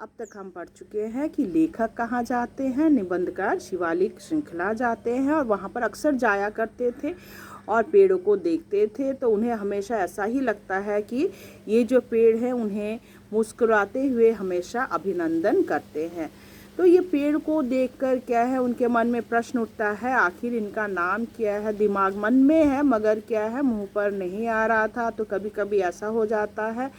अब तक हम पढ़ चुके हैं कि लेखक कहाँ जाते हैं, निबंधकार शिवालिक श्रृंखला जाते हैं और वहाँ पर अक्सर जाया करते थे और पेड़ों को देखते थे। तो उन्हें हमेशा ऐसा ही लगता है कि ये जो पेड़ हैं उन्हें मुस्कुराते हुए हमेशा अभिनंदन करते हैं। तो ये पेड़ को देखकर क्या है, उनके मन में प्रश्न उठता है, आखिर इनका नाम क्या है। दिमाग मन में है मगर क्या है, मुंह पर नहीं आ रहा था। तो कभी कभी ऐसा हो जाता है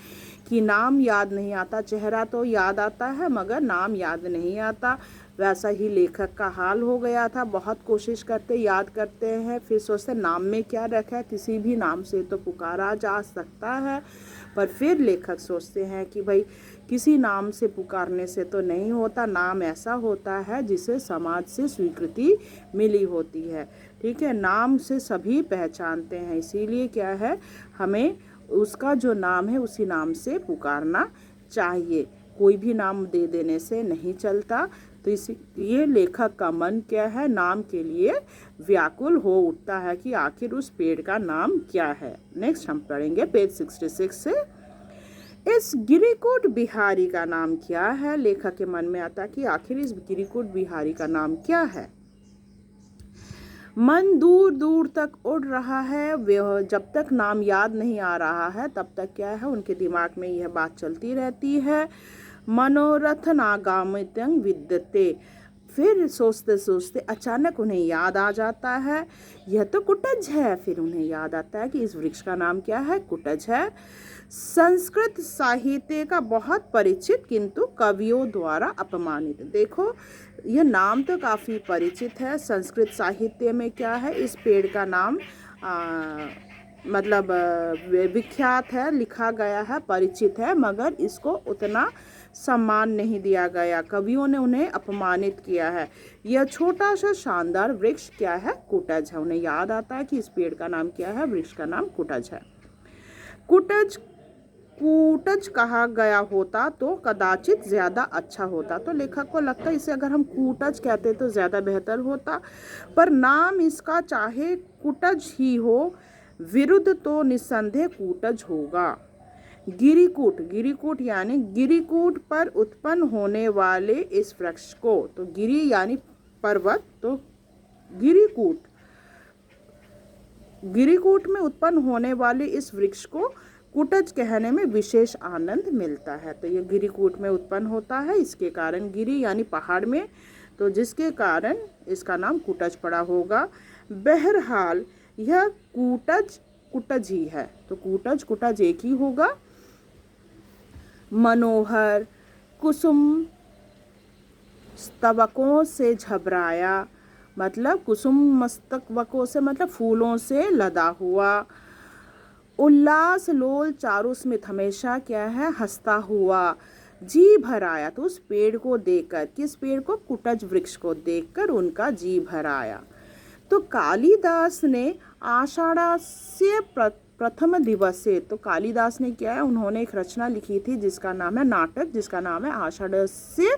कि नाम याद नहीं आता, चेहरा तो याद आता है मगर नाम याद नहीं आता। वैसा ही लेखक का हाल हो गया था। बहुत कोशिश करते, याद करते हैं, फिर सोचते नाम में क्या रखा है, किसी भी नाम से तो पुकारा जा सकता है। पर फिर लेखक सोचते हैं कि भाई किसी नाम से पुकारने से तो नहीं होता, नाम ऐसा होता है जिसे समाज से स्वीकृति मिली होती है। ठीक है, नाम से सभी पहचानते हैं, इसीलिए क्या है, हमें उसका जो नाम है उसी नाम से पुकारना चाहिए, कोई भी नाम दे देने से नहीं चलता। तो ये लेखक का मन क्या है, नाम के लिए व्याकुल हो उठता है कि आखिर उस पेड़ का नाम क्या है। नेक्स्ट हम पढ़ेंगे पेज 66 से। इस गिरिकूट बिहारी का नाम क्या है। लेखक के मन में आता कि आखिर इस गिरिकूट बिहारी का नाम क्या है। मन दूर दूर तक उड़ रहा है, जब तक नाम याद नहीं आ रहा है तब तक क्या है, उनके दिमाग में यह बात चलती रहती है। मनोरथ नागामितं विद्यते। फिर सोचते सोचते अचानक उन्हें याद आ जाता है, यह तो कुटज है। फिर उन्हें याद आता है कि इस वृक्ष का नाम क्या है, कुटज है। संस्कृत साहित्य का बहुत परिचित किंतु कवियों द्वारा अपमानित। देखो यह नाम तो काफ़ी परिचित है, संस्कृत साहित्य में क्या है, इस पेड़ का नाम मतलब विख्यात है, लिखा गया है, परिचित है, मगर इसको उतना सम्मान नहीं दिया गया, कवियों ने उन्हें अपमानित किया है। यह छोटा सा शानदार वृक्ष क्या है, कुटज है। उन्हें याद आता है कि इस पेड़ का नाम क्या है, वृक्ष का नाम कुटज है। कुटज कूटज कहा गया होता तो कदाचित ज़्यादा अच्छा होता। तो लेखक को लगता है इसे अगर हम कूटज कहते तो ज़्यादा बेहतर होता, पर नाम इसका चाहे कुटज ही हो, विरुद्ध तो निस्संदेह कूटज होगा। गिरिकूट, गिरिकूट यानी गिरिकूट पर उत्पन्न होने वाले इस वृक्ष को, तो गिरि यानी पर्वत, तो गिरिकूट, गिरिकूट में उत्पन्न होने वाले इस वृक्ष को कुटज कहने में विशेष आनंद मिलता है। तो ये गिरिकूट में उत्पन्न होता है, इसके कारण गिरि यानी पहाड़ में, तो जिसके कारण इसका नाम कुटज पड़ा होगा। बहरहाल यह कूटज कुटज ही है, तो कूटज कुटज एक ही होगा। मनोहर कुसुम स्तवकों से झबराया, मतलब कुसुम मस्तवकों से मतलब फूलों से लदा हुआ। उल्लास लोल चारु स्मित, हमेशा क्या है, हंसता हुआ। जी भर आया, तो उस पेड़ को देखकर, किस पेड़ को, कुटज वृक्ष को देखकर उनका जी भर आया। तो कालिदास ने आषाढ़स्य प्रथम दिवसे, तो कालिदास ने क्या है, उन्होंने एक रचना लिखी थी जिसका नाम है, नाटक जिसका नाम है आषाढ़स्य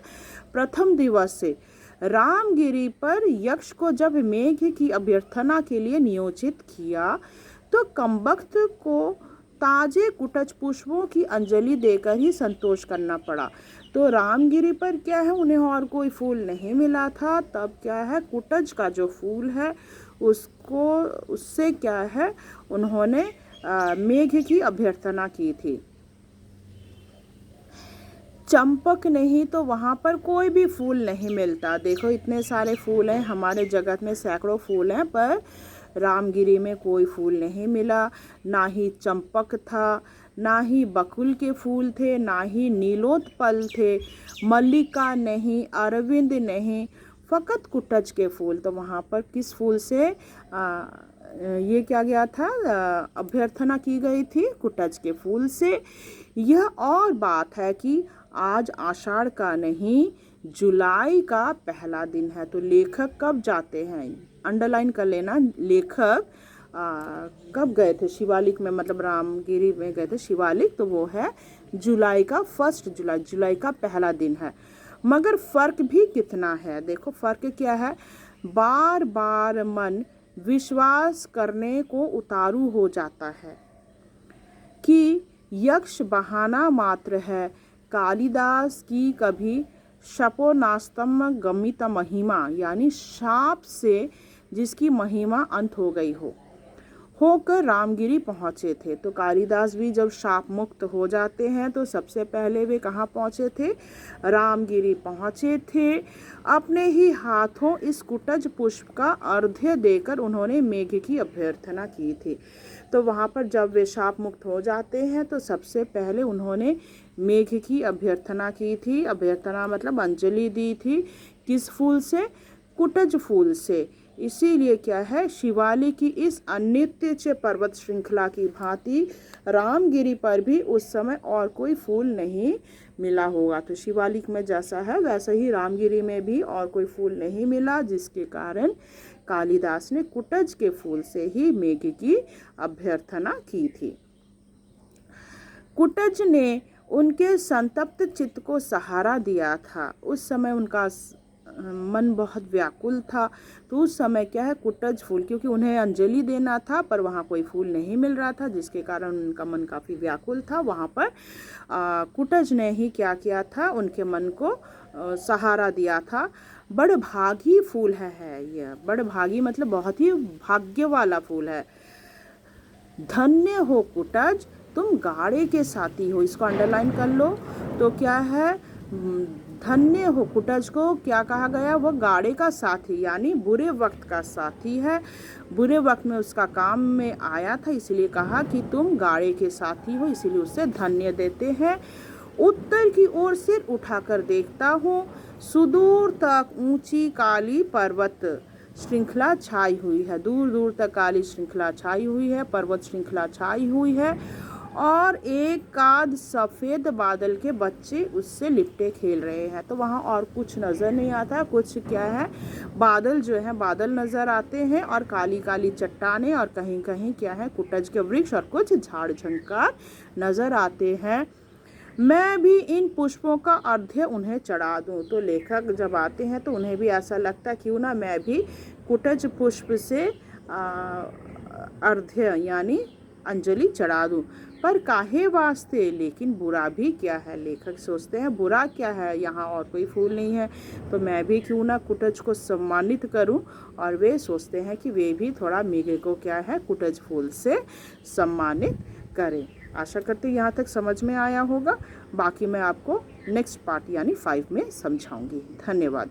प्रथम दिवसे। रामगिरी पर यक्ष को जब मेघ की अभ्यर्थना के लिए नियोजित किया तो कमबख्त को ताजे कुटज पुष्पों की अंजलि देकर ही संतोष करना पड़ा। तो रामगिरी पर क्या है, उन्हें और कोई फूल नहीं मिला था, तब क्या है, कुटज का जो फूल है उसको, उससे क्या है, उन्होंने मेघ की अभ्यर्थना की थी। चंपक नहीं तो वहाँ पर कोई भी फूल नहीं मिलता। देखो इतने सारे फूल हैं हमारे जगत में, सैकड़ों फूल हैं, पर रामगिरी में कोई फूल नहीं मिला। ना ही चंपक था, ना ही बकुल के फूल थे, ना ही नीलोत्पल थे, मल्लिका नहीं, अरविंद नहीं, फ़कत कुटज के फूल। तो वहाँ पर किस फूल से ये क्या गया था, अभ्यर्थना की गई थी, कुटज के फूल से। यह और बात है कि आज आषाढ़ का नहीं, जुलाई का पहला दिन है। तो लेखक कब जाते हैं, अंडरलाइन कर लेना, लेखक कब गए थे, शिवालिक में, मतलब रामगिरी में गए थे शिवालिक, तो वो है जुलाई का 1 जुलाई, जुलाई का पहला दिन है। मगर फ़र्क भी कितना है, देखो फ़र्क क्या है, बार बार मन विश्वास करने को उतारू हो जाता है कि यक्ष बहाना मात्र है, कालिदास की कभी शपोनास्तम गमित महिमा, यानी शाप से जिसकी महिमा अंत हो गई होकर रामगिरी पहुँचे थे। तो कालिदास भी जब शाप मुक्त हो जाते हैं तो सबसे पहले वे कहाँ पहुँचे थे? रामगिरी पहुँचे थे। अपने ही हाथों इस कुटज पुष्प का अर्घ्य देकर उन्होंने मेघ की अभ्यर्थना की थी। तो वहाँ पर जब वे शाप मुक्त हो जाते हैं तो सबसे पहले उन्होंने मेघ की अभ्यर्थना की थी। अभ्यर्थना मतलब अंजलि दी थी। किस फूल से? कुटज फूल से। इसीलिए क्या है, शिवालिक की इस अनित्य पर्वत श्रृंखला की भांति रामगिरी पर भी उस समय और कोई फूल नहीं मिला होगा। तो शिवालिक में जैसा है वैसा ही रामगिरी में भी और कोई फूल नहीं मिला, जिसके कारण कालिदास ने कुटज के फूल से ही मेघ की अभ्यर्थना की थी। कुटज ने उनके संतप्त चित्त को सहारा दिया था। उस समय उनका मन बहुत व्याकुल था। तो उस समय क्या है, कुटज फूल, क्योंकि उन्हें अंजलि देना था पर वहाँ कोई फूल नहीं मिल रहा था, जिसके कारण उनका मन काफ़ी व्याकुल था। वहाँ पर कुटज ने ही क्या किया था, उनके मन को सहारा दिया था। बड़भागी फूल है यह। बड़भागी मतलब बहुत ही भाग्य वाला फूल है। धन्य हो कुटज, तुम गाड़े के साथी हो। इसको अंडरलाइन कर लो। तो क्या है, धन्य हो कुटज को क्या कहा गया? वह गाड़े का साथी, यानी बुरे वक्त का साथी है। बुरे वक्त में उसका काम में आया था, इसलिए कहा कि तुम गाड़े के साथी हो, इसीलिए उसे धन्य देते हैं। उत्तर की ओर सिर उठाकर देखता हूँ, सुदूर तक ऊंची काली पर्वत श्रृंखला छाई हुई है। दूर दूर तक काली श्रृंखला छाई हुई है, पर्वत श्रृंखला छाई हुई है, और एक आध सफ़ेद बादल के बच्चे उससे लिपटे खेल रहे हैं। तो वहाँ और कुछ नज़र नहीं आता। कुछ क्या है, बादल जो है बादल नज़र आते हैं और काली काली चट्टानें, और कहीं कहीं क्या है, कुटज के वृक्ष और कुछ झाड़ झंकार नज़र आते हैं। मैं भी इन पुष्पों का अर्घ्य उन्हें चढ़ा दूं। तो लेखक जब आते हैं तो उन्हें भी ऐसा लगता है क्यों ना मैं भी कुटज पुष्प से अर्घ्य यानी अंजलि चढ़ा दूं। पर काहे वास्ते? लेकिन बुरा भी क्या है? लेखक सोचते हैं बुरा क्या है, यहाँ और कोई फूल नहीं है, तो मैं भी क्यों ना कुटज को सम्मानित करूं। और वे सोचते हैं कि वे भी थोड़ा मेघे को क्या है, कुटज फूल से सम्मानित करें। आशा करते यहाँ तक समझ में आया होगा। बाकी मैं आपको नेक्स्ट पार्ट यानी 5 में समझाऊंगी। धन्यवाद।